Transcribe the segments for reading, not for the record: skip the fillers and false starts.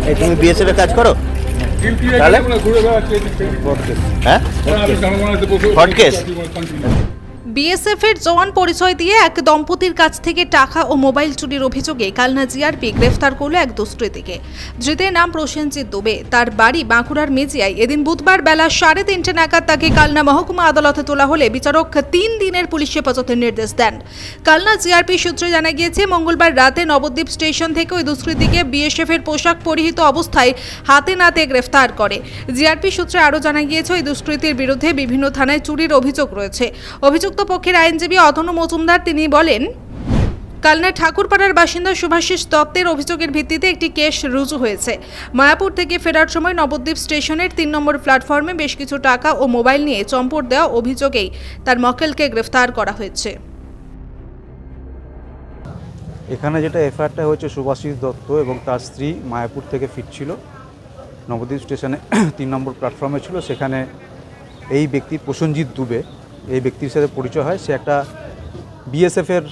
এই তুমি বিএসএফ এর কাজ করো তাহলে হ্যাঁ হট কেস বিএসএফ এর জওয়ান পরিচয় দিয়ে এক দম্পতির কাছ থেকে টাকা ও মোবাইল চুরির অভিযোগে কালনা জিআরপি গ্রেফতার করল এক দুষ্কৃতীকে। ধৃতের নাম প্রসেনজিৎ দুবে, তার বাড়ি বাঁকুড়ার মেজিয়ায়। এদিন বুধবার বেলা 3:30 নাগাদ তাকে কালনা মহকুমা আদালতে তোলা হলে বিচারক 3 দিনের পুলিশ হেফাজতের নির্দেশ দেন। কালনা জিআরপি সূত্রে জানা গিয়েছে, মঙ্গলবার রাতে নবদ্বীপ স্টেশন থেকে ওই দুষ্কৃতীকে বিএসএফ এর পোশাক পরিহিত অবস্থায় হাতে নাতে গ্রেফতার করে। জিআরপি সূত্রে আরও জানা গিয়েছে, ওই দুষ্কৃতীর বিরুদ্ধে বিভিন্ন থানায় চুরির অভিযোগ রয়েছে। অভিযুক্ত পক্ষের আইনজীবী অতনু মজুমদার তিনি বলেন, কালনা ঠাকুরপাড়ার বাসিন্দা শুভাশিস দত্তের অভিযোগের ভিত্তিতে একটি কেস রুজু হয়েছে। মায়াপুর থেকে ফেরার সময় নবদ্বীপ স্টেশনের 3 নম্বর প্ল্যাটফর্মে বেশ কিছু টাকা ও মোবাইল নিয়ে চম্পট দেওয়া অভিযোগেই তার মক্কেলকে গ্রেফতার করা হয়েছে। এখানে যেটা এফআইআরটা হয়েছে, শুভাশিস দত্ত এবং তার স্ত্রী মায়াপুর থেকে ফিরছিল, নবদ্বীপ স্টেশনে 3 নম্বর প্ল্যাটফর্মে ছিল। সেখানে এই ব্যক্তি প্রসেনজিৎ দুবে, এই ব্যক্তির সাথে পরিচয় হয়। সে একটা বিএসএফের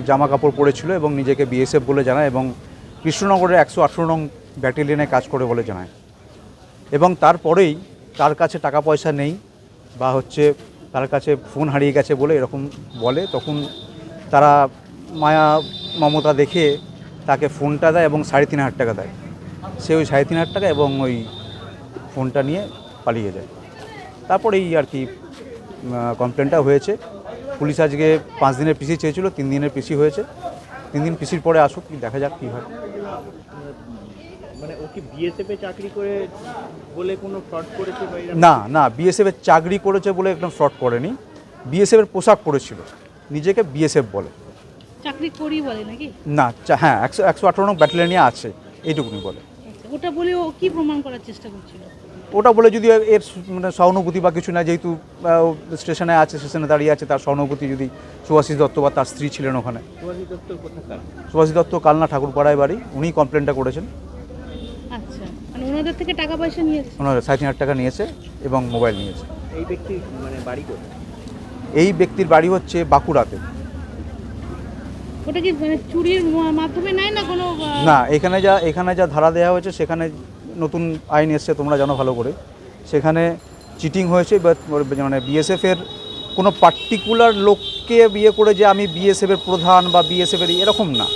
জামা কাপড় পরেছিল এবং নিজেকে বিএসএফ বলে জানায় এবং কৃষ্ণনগরের 118 নং ব্যাটালিয়নে কাজ করে বলে জানায়। এবং তারপরেই তার কাছে টাকা পয়সা নেই বা তার কাছে ফোন হারিয়ে গেছে বলে এরকম বলে। তখন তারা মায়া মমতা দেখে তাকে ফোনটা দেয় এবং 3,500 টাকা দেয়। সে ওই 3,500 টাকা এবং ওই ফোনটা নিয়ে পালিয়ে যায়। তারপরেই আর কি কমপ্লেনটা হয়েছে। পুলিশ আজকে 5 দিনের পিসি চেয়েছিল, 3 দিনের পিসি হয়েছে। 3 দিন পিসির পরে আসুক, দেখা যাক কী হয়। মানে ও কি বিএসএফ এ চাকরি করে বলে কোনো ফ্রড করেছে? না, বিএসএফ এর চাকরি করেছে বলে একদম ফ্রড করেনি। বিএসএফ এর পোশাক পরেছিল, নিজেকে বিএসএফ বলে। চাকরি করি বলে নাকি? না, হ্যাঁ 118 নং ব্যাটালিয়নে আছে, এইটুকুনি বলে। ওটা বলে ও কি প্রমাণ করার চেষ্টা করছিল? ওটা বলে যদি এর মানে সহানুভূতি বা কিছু না, যেহেতু স্টেশনে আছে, স্টেশনে দাঁড়িয়ে আছে, তার সহানুভূতি যদি শুভাশিস দত্ত বা তার স্ত্রী ছিলেন ওখানে। শুভাশিস দত্ত কালনা ঠাকুরপাড়ায় বাড়ি, উনিই কমপ্লেনটা করেছেন। আচ্ছা, মানে ওনাদের থেকে টাকা পয়সা নিয়েছে? ওনারা 3,500 টাকা নিয়েছে এবং মোবাইল নিয়েছে। এই ব্যক্তির মানে বাড়ি কোথায়? এই ব্যক্তির বাড়ি হচ্ছে বাঁকুড়াতে। ওটা কি মানে চুরির মাধ্যমে নেয় না কোনো? না, এখানে যা ধারা দেওয়া হয়েছে, সেখানে নতুন আইন এসছে, তোমরা জানো ভালো করে। সেখানে চিটিং হয়েছে, মানে বিএসএফের কোনো পার্টিকুলার লোককে বিয়ে করে যে আমি বিএসএফের প্রধান বা বিএসএফের এরকম না,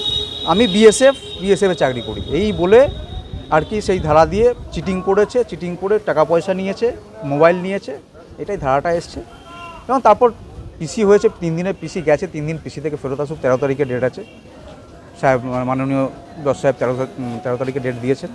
আমি বিএসএফে চাকরি করি এই বলে আর কি সেই ধারা দিয়ে চিটিং করেছে। চিটিং করে টাকা পয়সা নিয়েছে, মোবাইল নিয়েছে, এটাই ধারাটা এসছে। এবং তারপর পিসি হয়েছে, 3 দিনের পিসি গেছে। 3 দিন পিসি থেকে ফেরত আসুক, 13 তারিখে ডেট আছে। সাহেব, মাননীয় জজ সাহেব 13 তারিখে ডেট দিয়েছেন।